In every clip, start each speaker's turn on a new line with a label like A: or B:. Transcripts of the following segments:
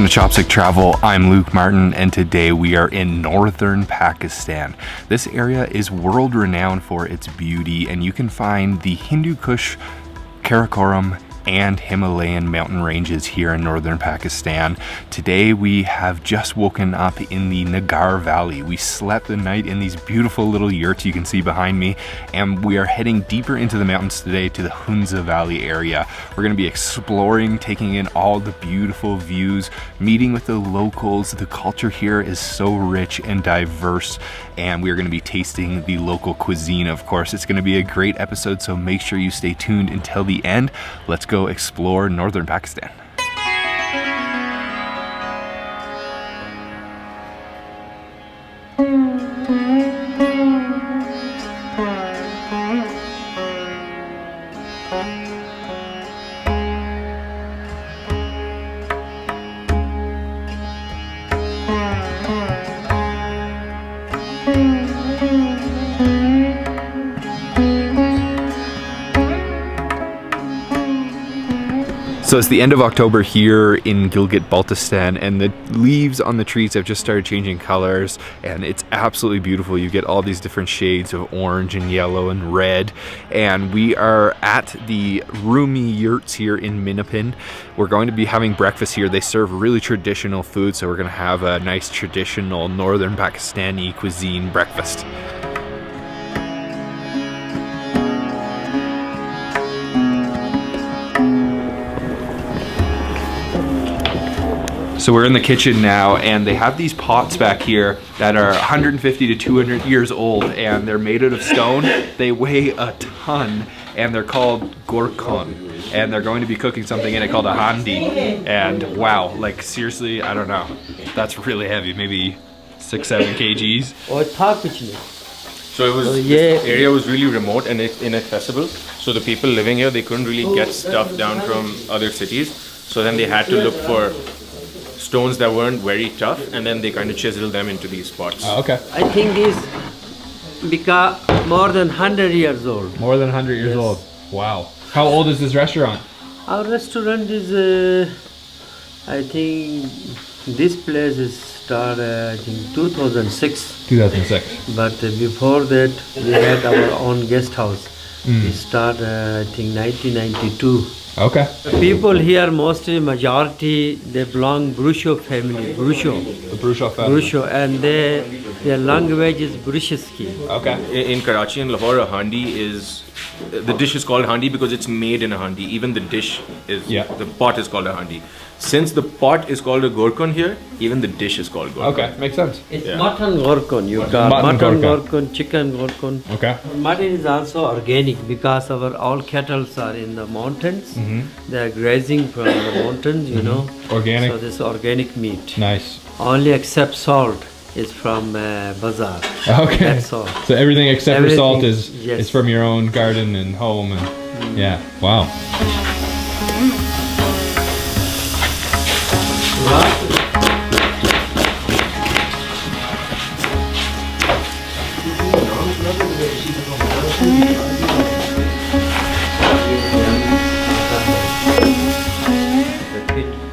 A: Welcome to Chopstick Travel. I'm Luke Martin, and today we are in northern Pakistan. This area is world renowned for its beauty, and you can find the Hindu Kush, Karakoram, and Himalayan mountain ranges here in northern Pakistan. Today we have just woken up in the Nagar Valley. We slept the night in these beautiful little yurts you can see behind me, and we are heading deeper into the mountains today to the HUNZA Valley area. We're going to be exploring, taking in all the beautiful views, meeting with the locals. The culture here is so rich and diverse, and we are going to be tasting the local cuisine, of course. It's going to be a great episode, so make sure you stay tuned until the end. Let's go explore northern Pakistan. So it's the end of October here in Gilgit-Baltistan, and the leaves on the trees have just started changing colors, and it's absolutely beautiful. You get all these different shades of orange and yellow and red, and we are at the Rumi yurts here in Manaky. We're going to be having breakfast here. They serve really traditional food, so we're going to have a nice traditional northern Pakistani cuisine breakfast. So we're in the kitchen now, and they have these pots back here that are 150 to 200 years old, and they're made out of stone. They weigh a ton, and they're called Gorkun, and they're going to be cooking something in it called a handi. And wow, like seriously, I don't know. That's really heavy, maybe 6-7 kgs.
B: So it was, this area was really remote and inaccessible. So the people living here, they couldn't really get stuff down from other cities. So then they had to look for stones that weren't very tough, and then they kind of chiseled them into these pots.
A: Oh, okay.
C: I think it's because more than 100 years old.
A: More than 100 years old. Wow. How old is this restaurant?
C: Our restaurant is, I think, this place is started, I think, 2006.
A: 2006.
C: But before that, we had our own guest house. We started, I think, 1992.
A: Okay.
C: The people here, mostly majority, they belong Brusho family, Brusho.
A: The Brusho family.
C: Brusho, and their language is Brushiski.
B: Okay. In Karachi and Lahore, a handi is, the dish is called handi because it's made in a handi. Even the dish is, the pot is called a handi. Since the pot is called a Gorkun here, even the dish is called Gorkun.
A: Okay, makes sense.
C: It's Mutton Gorkun. You got Mutton Gorkun, chicken Gorkun.
A: Okay.
C: Mutton is also organic because our all cattle are in the mountains. They are grazing from the mountains, you know.
A: Organic.
C: So this is organic meat.
A: Nice.
C: Only except salt is from bazaar.
A: Okay.
C: That's all.
A: So everything except for salt is
C: yes,
A: from your own garden and home, and yeah. Wow.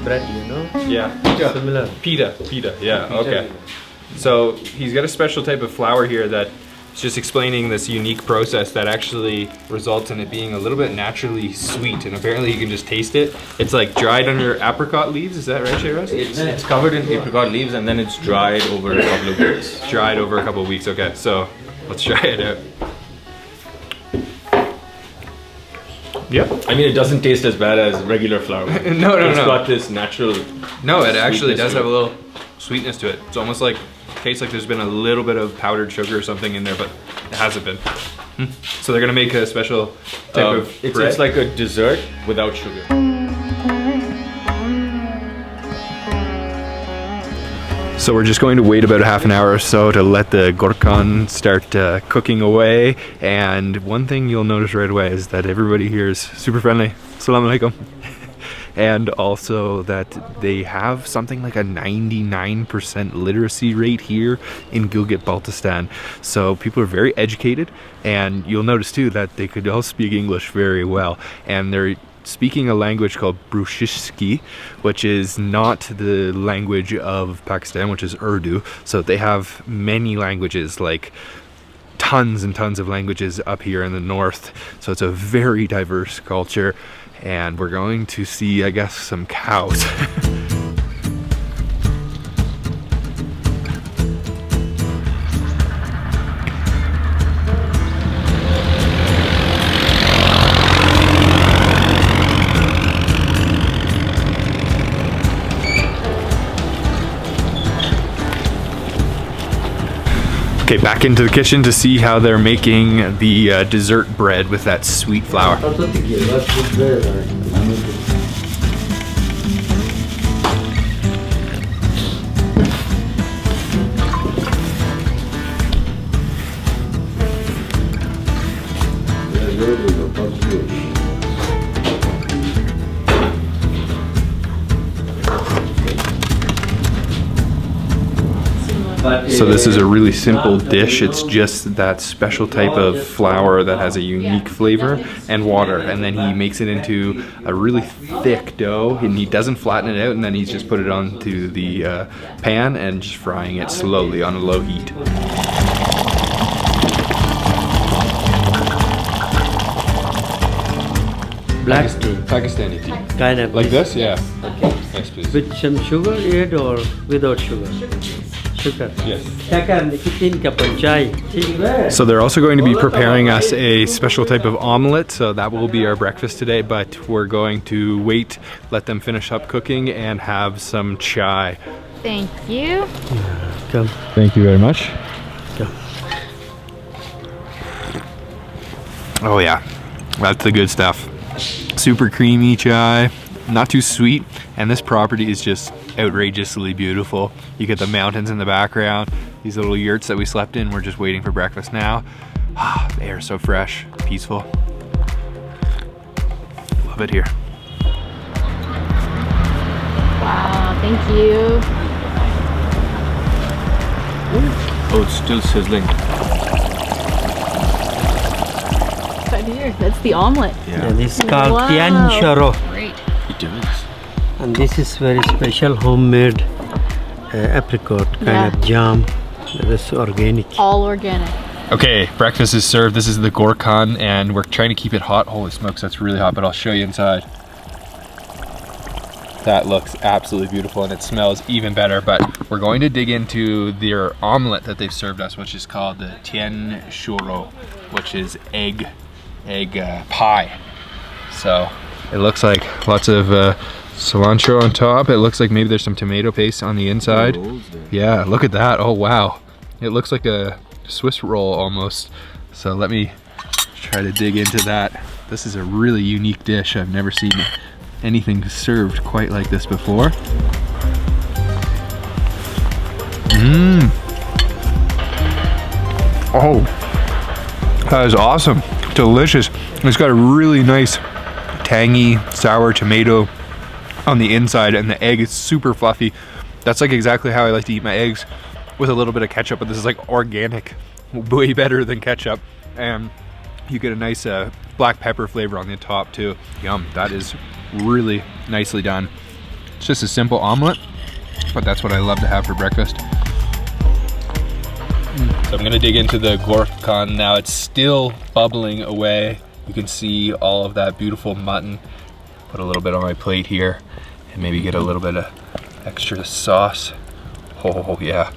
C: Bread, you know?
A: Yeah.
C: Similar.
A: Pita, yeah, okay. So he's got a special type of flour here that is just explaining this unique process that actually results in it being a little bit naturally sweet, and apparently you can just taste it. It's like dried under apricot leaves, is that right, Shehroze?
B: It's covered in apricot leaves, and then it's dried over a couple of weeks.
A: Dried over a couple of weeks, okay. So let's try it out. Yeah.
B: I mean, it doesn't taste as bad as regular flour.
A: No.
B: It's got this natural.
A: No, it actually does have a little sweetness to it. It's almost like, tastes like there's been a little bit of powdered sugar or something in there, but it hasn't been. So they're gonna make a special type of bread.
B: It's like a dessert without sugar.
A: So we're just going to wait about half an hour or so to let the Gorkun start cooking away. And one thing you'll notice right away is that everybody here is super friendly. Assalamu alaikum. And also that they have something like a 99% literacy rate here in Gilgit-Baltistan. So people are very educated, and you'll notice too that they could all speak English very well. And they're speaking a language called Brushishki, which is not the language of Pakistan, which is Urdu. So they have many languages, like tons and tons of languages up here in the north. So it's a very diverse culture, and we're going to see, I guess, some cows. Okay, back into the kitchen to see how they're making the dessert bread with that sweet flour. So this is a really simple dish. It's just that special type of flour that has a unique flavor and water, and then he makes it into a really thick dough, and he doesn't flatten it out, and then he's just put it onto the pan and just frying it slowly on a low heat.
C: Black tea.
A: Pakistani tea.
C: Kind of.
A: Like this? Yeah.
C: Okay.
A: Yes, please.
C: With some sugar add or without sugar? Sugar.
A: Yes.
C: So
A: So they're also going to be preparing us a special type of omelette, so that will be our breakfast today, but we're going to wait, let them finish up cooking, and have some chai.
D: Thank you.
C: Come.
A: Thank you very much.
C: Come.
A: Oh yeah, that's the good stuff. Super creamy chai, not too sweet, and this property is just outrageously beautiful. You get the mountains in the background, these little yurts that we slept in. We're just waiting for breakfast now. The air is so fresh, peaceful. Love it here.
D: Wow, thank you.
B: Oh, it's still sizzling.
D: Right here, that's the omelette.
C: Yeah, this is called
D: Wow.
C: Tian Sharo.
D: Great.
B: It does.
C: And this is very special homemade apricot kind of jam. This is organic.
D: All organic.
A: Okay, breakfast is served. This is the Gorkun, and we're trying to keep it hot. Holy smokes, that's really hot, but I'll show you inside. That looks absolutely beautiful, and it smells even better, but we're going to dig into their omelet that they've served us, which is called the Tian Shuro, which is egg pie. So it looks like lots of cilantro on top. It looks like maybe there's some tomato paste on the inside. Yeah, look at that. Oh wow, it looks like a Swiss roll almost. So let me try to dig into that. This is a really unique dish. I've never seen anything served quite like this before. Oh, that is awesome. Delicious. It's got a really nice tangy sour tomato on the inside, and the egg is super fluffy. That's like exactly how I like to eat my eggs, with a little bit of ketchup, but this is like organic, way better than ketchup. And you get a nice black pepper flavor on the top too. Yum, that is really nicely done. It's just a simple omelet, but that's what I love to have for breakfast. So I'm gonna dig into the Gorkun now. It's still bubbling away. You can see all of that beautiful mutton. Put a little bit on my plate here, and maybe get a little bit of extra sauce. Oh yeah.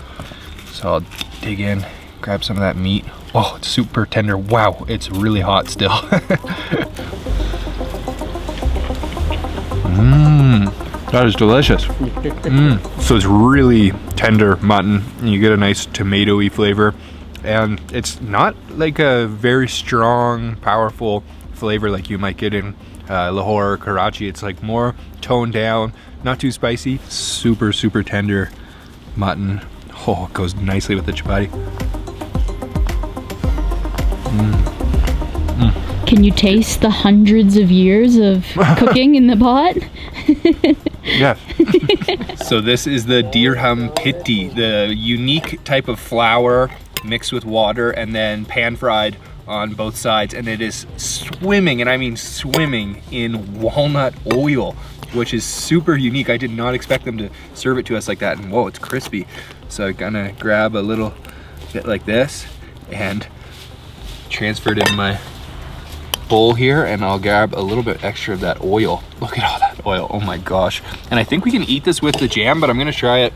A: So I'll dig in, grab some of that meat. Oh, it's super tender. Wow, it's really hot still. That is delicious. So it's really tender mutton, and you get a nice tomatoey flavor, and it's not like a very strong, powerful flavor like you might get in Lahore or Karachi. It's like more toned down, not too spicy. Super, super tender mutton. Oh, it goes nicely with the chapati.
D: Can you taste the hundreds of years of cooking in the pot?
A: Yes. So this is the Dirum Phitti, the unique type of flour mixed with water and then pan fried on both sides, and it is swimming, and I mean swimming, in walnut oil, which is super unique. I did not expect them to serve it to us like that, and whoa, it's crispy. So I'm gonna grab a little bit like this and transfer it in my bowl here, and I'll grab a little bit extra of that oil. Look at all that oil, oh my gosh. And I think we can eat this with the jam, but I'm gonna try it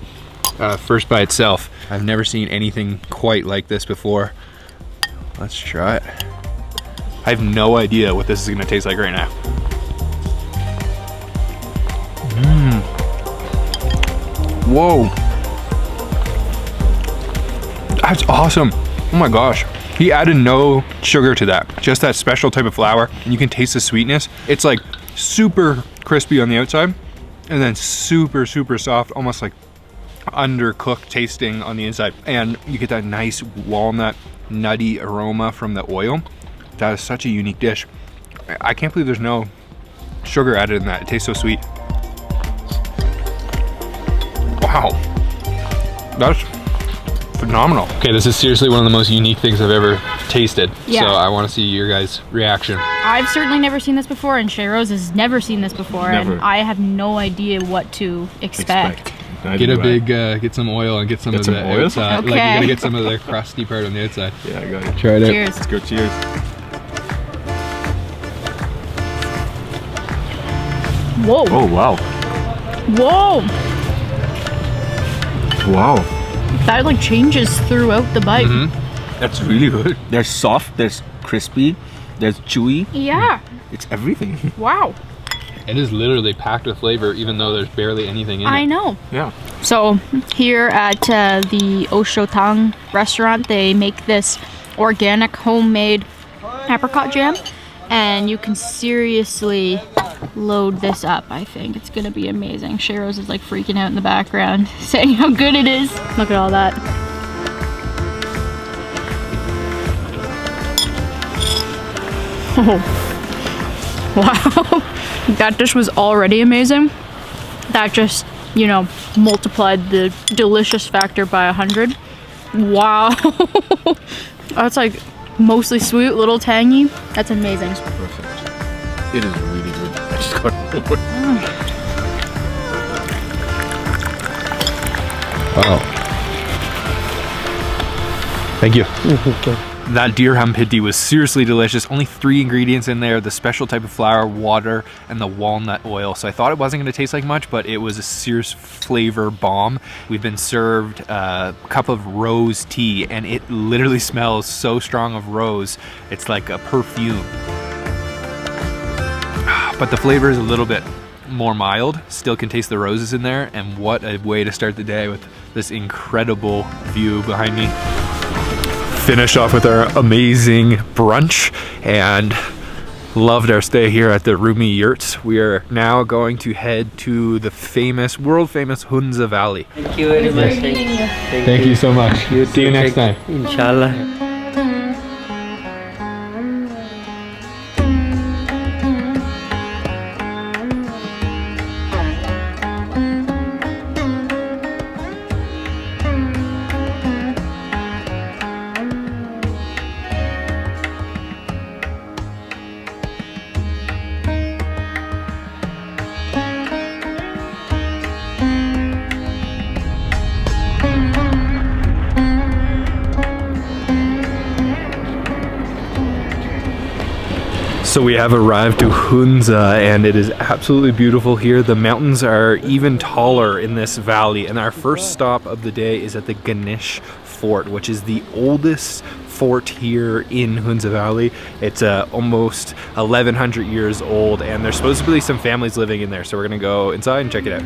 A: first by itself. I've never seen anything quite like this before. Let's try it. I have no idea what this is gonna taste like right now. Whoa. That's awesome. Oh my gosh. He added no sugar to that, just that special type of flour, and you can taste the sweetness. It's like super crispy on the outside, and then super, super soft, almost like undercooked tasting on the inside. And you get that nice walnut, nutty aroma from the oil. That is such a unique dish. I can't believe there's no sugar added in that. It tastes so sweet. Wow, that's phenomenal. Okay, this is seriously one of the most unique things I've ever tasted.
D: Yeah.
A: So I want to see your guys' reaction.
D: I've certainly never seen this before, and Shehroze has never seen this before,
B: Never.
D: and I have no idea what to expect.
A: Get a big, get some oil and get some of
B: some
A: the
B: oil?
A: outside.
D: Okay.
A: Like, you gotta get some of the crusty part on the outside.
B: Yeah, I got it.
A: Try it out.
D: Cheers.
B: Let's go, cheers.
D: Whoa.
B: Oh, wow.
D: Whoa.
B: Wow.
D: That like changes throughout the bite.
B: That's really good. They're soft, there's crispy, there's chewy.
D: Yeah.
B: It's everything.
D: Wow.
A: It is literally packed with flavor, even though there's barely anything in it.
D: I know.
B: Yeah.
D: So here at the Osho Thang restaurant, they make this organic homemade apricot jam, and you can seriously load this up. I think it's gonna be amazing. Shehroze is like freaking out in the background saying how good it is. Look at all that. Oh. Wow. That dish was already amazing. That just, you know, multiplied the delicious factor by 100. Wow. That's like mostly sweet, little tangy. That's amazing.
B: Perfect. It is really good. I just got more.
A: Wow. Thank you. That Dirum Phitti was seriously delicious. Only 3 ingredients in there: the special type of flour, water, and the walnut oil. So I thought it wasn't going to taste like much, but it was a serious flavor bomb. We've been served a cup of rose tea, and it literally smells so strong of rose. It's like a perfume. But the flavor is a little bit more mild. Still can taste the roses in there, and what a way to start the day with this incredible view behind me. Finish off with our amazing brunch and loved our stay here at the Rumi Yurts. We are now going to head to the famous, world famous HUNZA Valley.
C: Thank you very much.
A: Thank you so much. See you next time.
C: Inshallah.
A: So we have arrived to HUNZA, and it is absolutely beautiful here. The mountains are even taller in this valley, and our first stop of the day is at the Ganesh Fort, which is the oldest fort here in HUNZA Valley. It's almost 1100 years old, and there's supposed to be some families living in there, so we're gonna go inside and check it out.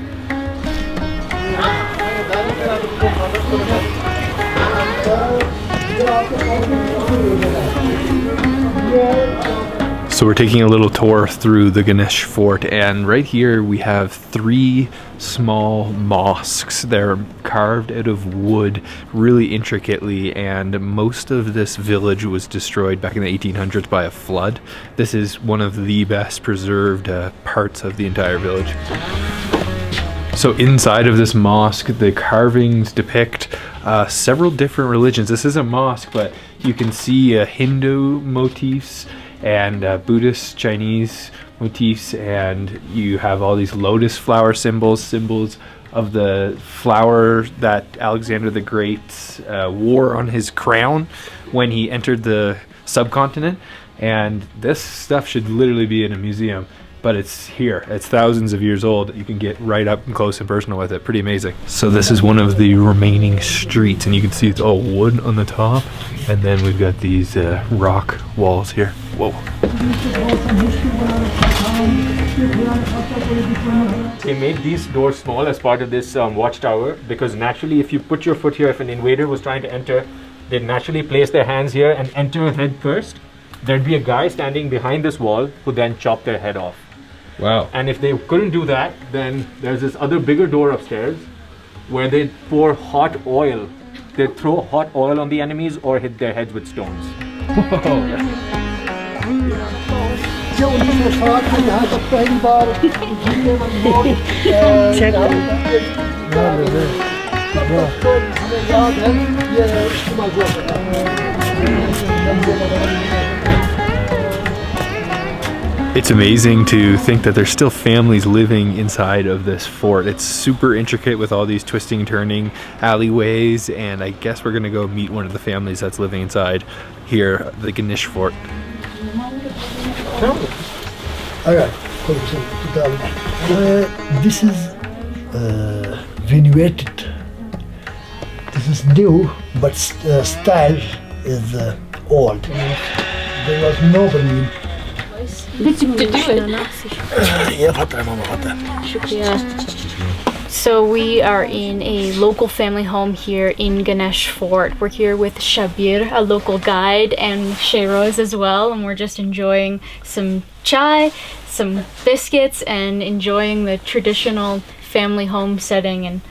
A: So we're taking a little tour through the Ganesh Fort, and right here we have 3 small mosques. They're carved out of wood really intricately, and most of this village was destroyed back in the 1800s by a flood. This is one of the best preserved parts of the entire village. So inside of this mosque, the carvings depict several different religions. This is a mosque, but you can see Hindu motifs and Buddhist, Chinese motifs, and you have all these lotus flower symbols of the flower that Alexander the Great wore on his crown when he entered the subcontinent. And this stuff should literally be in a museum, but it's here. It's thousands of years old. You can get right up and close and personal with it. Pretty amazing. So this is one of the remaining streets, and you can see it's all wood on the top, and then we've got these rock walls here. Whoa. They made these doors small as part of this watchtower, because naturally if you put your foot here, if an invader was trying to enter, they'd naturally place their hands here and enter head first. There'd be a guy standing behind this wall who then chopped their head off.
B: Wow.
A: And if they couldn't do that, then there's this other bigger door upstairs where they'd pour hot oil. They'd throw hot oil on the enemies or hit their heads with stones. It's amazing to think that there's still families living inside of this fort. It's super intricate with all these twisting, turning alleyways, and I guess we're gonna go meet one of the families that's living inside here, the Ganesh Fort.
E: This is renovated. This is new, but style is old. There was nobody.
D: So we are in a local family home here in Ganesh Fort. We're here with Shabir, a local guide, and Shehroze as well, and we're just enjoying some chai, some biscuits, and enjoying the traditional family home setting. And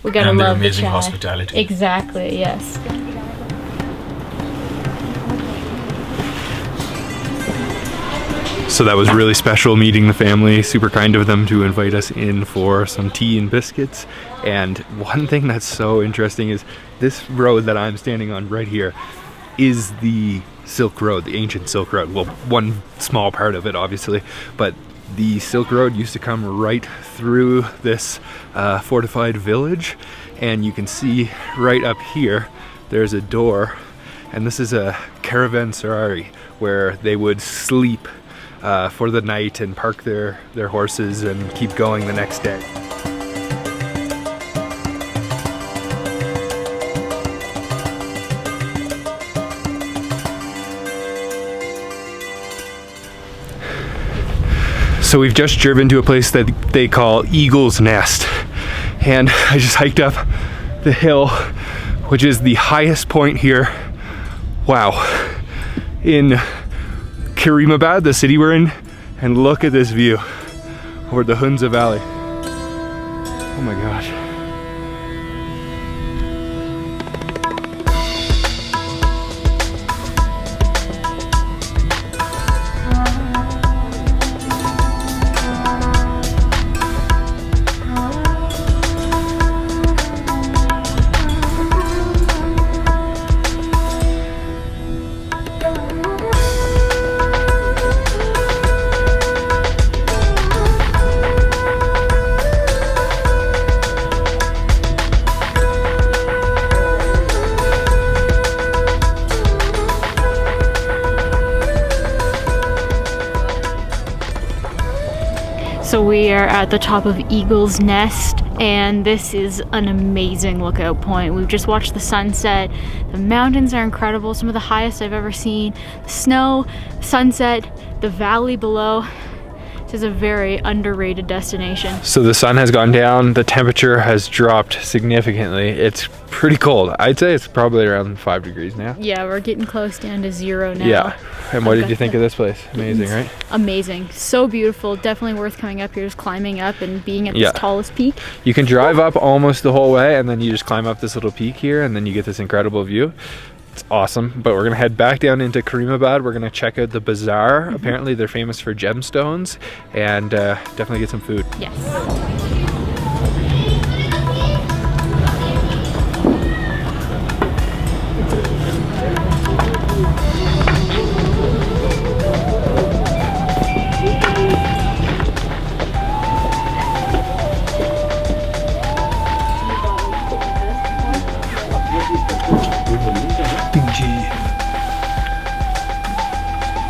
D: we gotta love the chai.
B: Hospitality.
D: Exactly, yes.
A: So that was really special meeting the family. Super kind of them to invite us in for some tea and biscuits. And one thing that's so interesting is this road that I'm standing on right here is the Silk Road, the ancient Silk Road. Well, one small part of it, obviously, but the Silk Road used to come right through this fortified village. And you can see right up here, there's a door, and this is a caravanserai where they would sleep for the night and park their horses and keep going the next day. So we've just driven to a place that they call Eagle's Nest, and I just hiked up the hill, which is the highest point here. Wow. In Karimabad, the city we're in, and look at this view over the HUNZA Valley. Oh my gosh.
D: So we are at the top of Eagle's Nest, and this is an amazing lookout point. We've just watched the sunset. The mountains are incredible, some of the highest I've ever seen. The snow, sunset, the valley below. This is a very underrated destination.
A: So the sun has gone down, the temperature has dropped significantly. It's pretty cold. I'd say it's probably around 5 degrees now.
D: Yeah, we're getting close down to 0 now.
A: Yeah. And what did you think of this place? Amazing, right?
D: Amazing. So beautiful. Definitely worth coming up here, just climbing up and being at this tallest peak.
A: You can drive up almost the whole way, and then you just climb up this little peak here, and then you get this incredible view. It's awesome. But we're gonna head back down into Karimabad. We're gonna check out the bazaar. Apparently they're famous for gemstones, and definitely get some food.
D: Yes.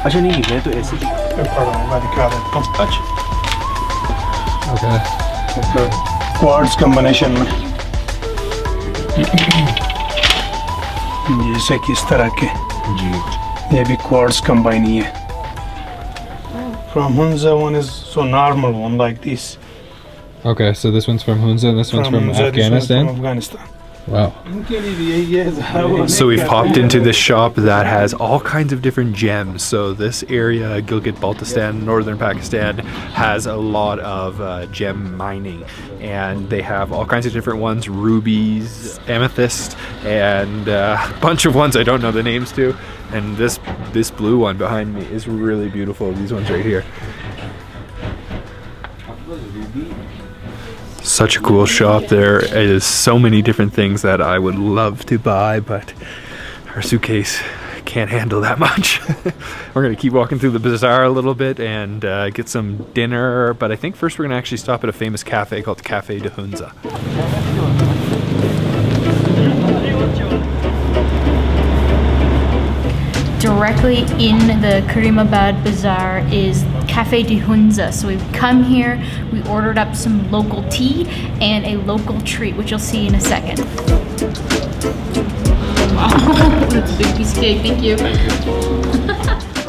A: अच्छा नहीं मैं तो ऐसे ही
E: पढ़ाऊंगा, दिखा देता हूँ।
A: अच्छा ओके
E: क्वार्ट्स कॉम्बिनेशन में जैसे कि इस तरह के
A: जी
E: ये भी क्वार्ट्स कंबाइन ही है। From HUNZA one is so normal one like this.
A: Okay, so this one's from HUNZA and this one's from
E: HUNZA, this one's
A: Afghanistan?
E: from Afghanistan.
A: Wow. So we've popped into this shop that has all kinds of different gems. So this area, Gilgit-Baltistan, northern Pakistan, has a lot of gem mining, and they have all kinds of different ones: rubies, amethyst, and a bunch of ones I don't know the names to. And this blue one behind me is really beautiful. These ones right here. Such a cool shop. There is so many different things that I would love to buy, but our suitcase can't handle that much. We're gonna keep walking through the bazaar a little bit and get some dinner, but I think first we're gonna actually stop at a famous cafe called Cafe DeHunza.
D: Directly in the Karimabad Bazaar is Cafe DeHunza. So we've come here, we ordered up some local tea and a local treat, which you'll see in a second. Wow, that's a big piece of cake, thank you.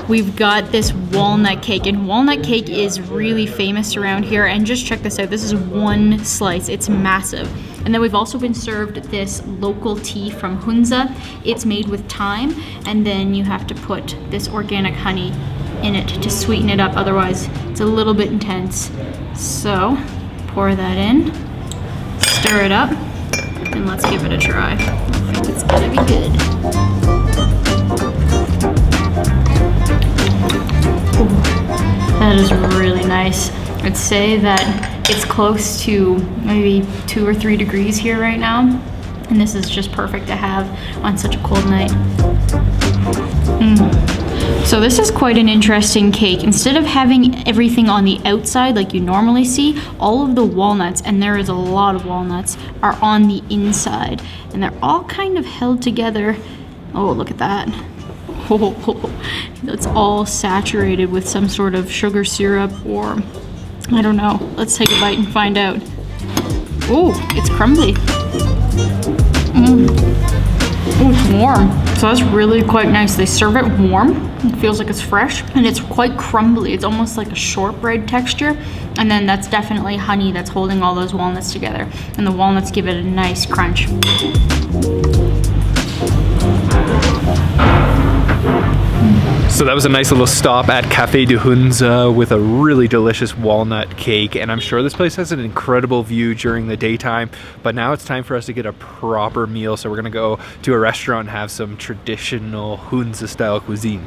D: We've got this walnut cake, and walnut cake is really famous around here. And just check this out, this is one slice, it's massive. And then we've also been served this local tea from HUNZA. It's made with thyme, and then you have to put this organic honey in it to sweeten it up, otherwise it's a little bit intense. So pour that in, stir it up, and let's give it a try. I think it's gonna be good. Ooh, that is really nice. I'd say that it's close to maybe 2 or 3 degrees here right now, and this is just perfect to have on such a cold night. So this is quite an interesting cake. Instead of having everything on the outside like you normally see, all of the walnuts, and there is a lot of walnuts, are on the inside, and they're all kind of held together. Oh, look at that. Oh, that's all saturated with some sort of sugar syrup, or I don't know. Let's take a bite and find out. Oh, it's crumbly. Oh, it's warm. So that's really quite nice. They serve it warm. It feels like it's fresh, and it's quite crumbly. It's almost like a shortbread texture. And then that's definitely honey that's holding all those walnuts together. And the walnuts give it a nice crunch.
A: So that was a nice little stop at Cafe DeHunza with a really delicious walnut cake, and I'm sure this place has an incredible view during the daytime, but now it's time for us to get a proper meal, so we're gonna go to a restaurant and have some traditional HUNZA style cuisine.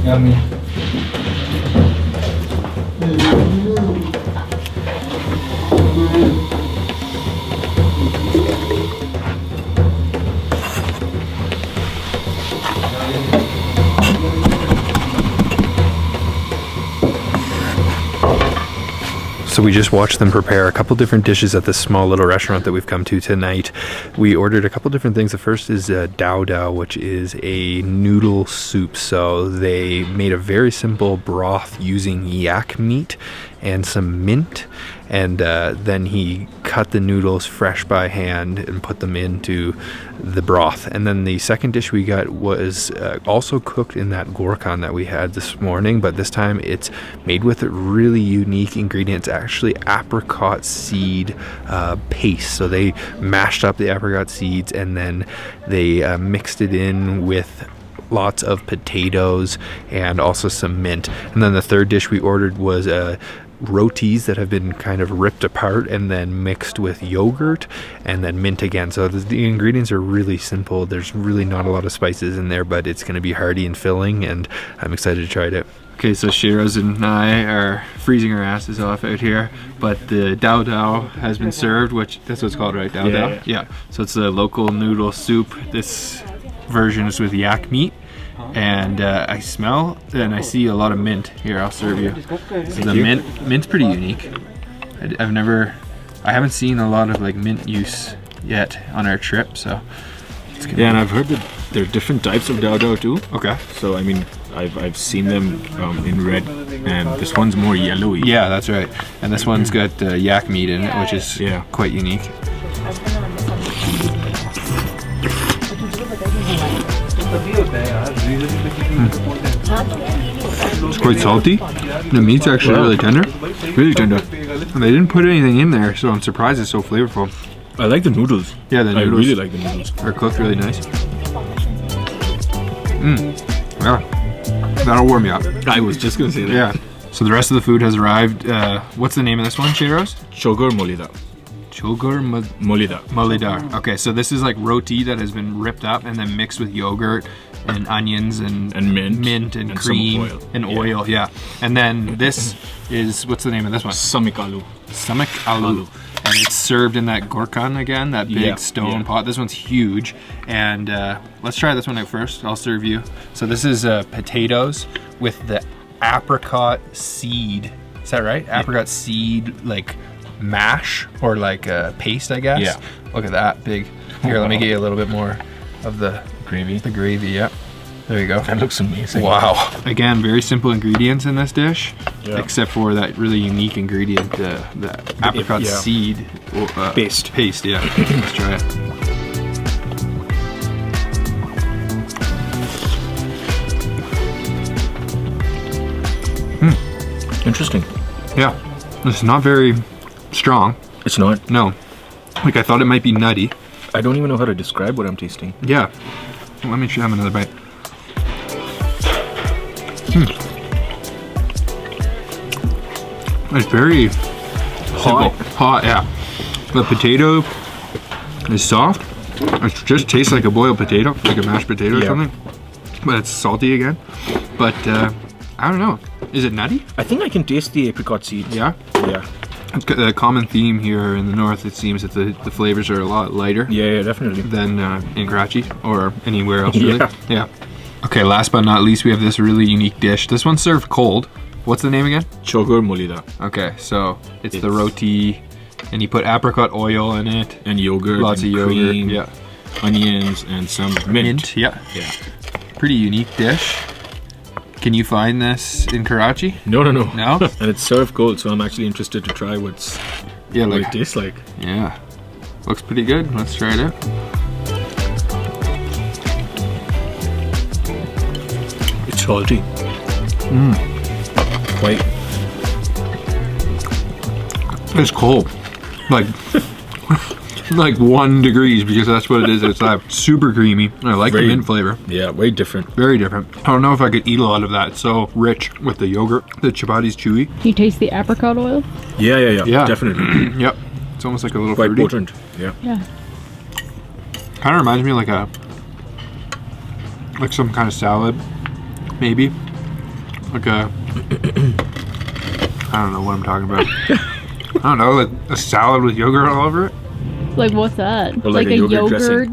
A: Yummy. So we just watched them prepare a couple different dishes at this small little restaurant that we've come to tonight. We ordered a couple different things. The first is dao dao, which is a noodle soup. So they made a very simple broth using yak meat and some mint, and then he cut the noodles fresh by hand and put them into the broth. And then the second dish we got was also cooked in that gorkun that we had this morning, but this time it's made with a really unique ingredients, actually apricot seed paste. So they mashed up the apricot seeds and then they mixed it in with lots of potatoes and also some mint. And then the third dish we ordered was rotis that have been kind of ripped apart and then mixed with yogurt and then mint again. So the ingredients are really simple. There's really not a lot of spices in there, but it's going to be hearty and filling, and I'm excited to try it out. Okay, so Shehroze and I are freezing our asses off out here, but the dao dao has been served, which that's what it's called, right? Dao dao? Yeah. So it's a local noodle soup. This version is with yak meat, and I smell and I see a lot of mint. Here, I'll serve you. So the mint's pretty unique. I haven't seen a lot of like mint use yet on our trip, so it's gonna
B: and I've heard that there are different types of Dao Dao too.
A: Okay.
B: So I mean, I've seen them in red, and this one's more yellowy.
A: Yeah, that's right. And this one's got yak meat in it, which is quite unique. It's quite salty. The meat's actually really tender. Really tender. And they didn't put anything in there, so I'm surprised it's so flavorful.
B: I like the noodles.
A: Yeah, the noodles.
B: I really like the noodles.
A: They're cooked really nice. Yeah. That'll warm you up.
B: I was just gonna say that.
A: Yeah. So the rest of the food has arrived. What's the name of this one, Shehroze?
B: Chogur molida.
A: Chogur
B: Molida.
A: Molida. Okay, so this is like roti that has been ripped up and then mixed with yogurt and onions and mint and cream and oil. Yeah. And then this is, what's the name of this one?
B: Samik aloo.
A: Samik aloo. And it's served in that Gorkun again, that big stone pot. This one's huge. And let's try this one out first. I'll serve you. So this is potatoes with the apricot seed. Is that right? Yeah. Apricot seed, like mash or like paste, I guess.
B: Yeah.
A: Look at that big. Here, let me get you a little bit more of the
B: gravy.
A: The gravy, yeah. There you go.
B: That looks amazing.
A: Wow. Again, very simple ingredients in this dish, except for that really unique ingredient, the apricot seed
B: paste.
A: Paste, yeah. Let's try it.
B: Interesting.
A: Yeah. It's not very strong.
B: It's not?
A: No. Like I thought it might be nutty.
B: I don't even know how to describe what I'm tasting.
A: Yeah. Let me have another bite. It's very
B: hot.
A: Hot, yeah. The potato is soft. It just tastes like a boiled potato, like a mashed potato or something. But it's salty again. But I don't know. Is it nutty?
B: I think I can taste the apricot seed.
A: Yeah?
B: Yeah.
A: It's got a common theme here in the north. It seems that the flavors are a lot lighter.
B: Yeah, definitely.
A: Than in Karachi or anywhere else really. Yeah. Okay, last but not least, we have this really unique dish. This one's served cold. What's the name again?
B: Chogur molida.
A: Okay, so it's the roti, and you put apricot oil in it.
B: And yogurt.
A: Lots
B: and
A: of yogurt.
B: Cream,
A: yeah.
B: Onions and some mint.
A: Yeah.
B: Yeah.
A: Pretty unique dish. Can you find this in Karachi?
B: No.
A: No?
B: And it's served cold, so I'm actually interested to try what it tastes like.
A: Yeah. Looks pretty good. Let's try it out.
B: It's salty. Quite.
A: It's cold. Like like 1 degree because that's what it is. It's super creamy. I like the mint flavor.
B: Yeah, way different.
A: Very different. I don't know if I could eat a lot of that. It's so rich with the yogurt. The chapati's chewy.
D: Can you taste the apricot oil?
B: Yeah, definitely.
A: Yep. It's almost like a little
B: quite
A: fruity.
B: potent. Yeah.
A: Kind of reminds me of like some kind of salad, maybe. Like a I don't know what I'm talking about. I don't know, like a salad with yogurt all over it.
D: Like what's that?
B: Or like a yogurt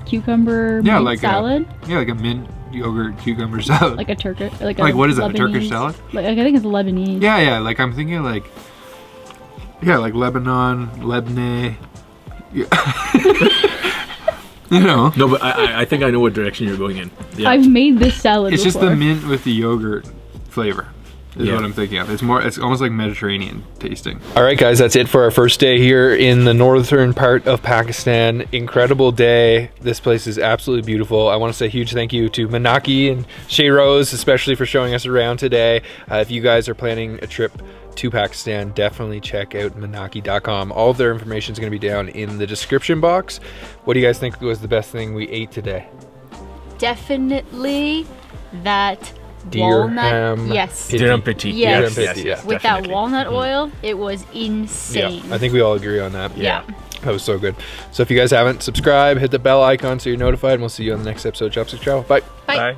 D: cucumber mint salad?
A: Like a mint yogurt cucumber salad.
D: Like a Turkish, like
A: what is that?
D: Lebanese,
A: A Turkish salad?
D: Like I think it's Lebanese.
A: Yeah. Like I'm thinking like Lebanon, Lebanese. Yeah. You know.
B: No, but I think I know what direction you're going in. Yeah.
D: I've made this salad
A: It's
D: before.
A: just the mint with the yogurt flavor. Is what I'm thinking of. It's almost like Mediterranean tasting. All right, guys, that's it for our first day here in the northern part of Pakistan. Incredible day. This place is absolutely beautiful. I want to say a huge thank you to Manaky and Shehroze, especially for showing us around today. If you guys are planning a trip to Pakistan, definitely check out Manaky.com. All of their information is going to be down in the description box. What do you guys think was the best thing we ate today?
D: Definitely that
A: Dirum
D: walnut. Yes.
B: Dirum Phitti.
D: Yes.
A: Dirum Phitti, yeah.
D: With that walnut oil, it was insane.
A: Yeah, I think we all agree on that.
D: Yeah.
A: That was so good. So if you guys haven't, subscribe, hit the bell icon so you're notified, and we'll see you on the next episode of Chopstick Travel. Bye.
D: Bye.
B: Bye.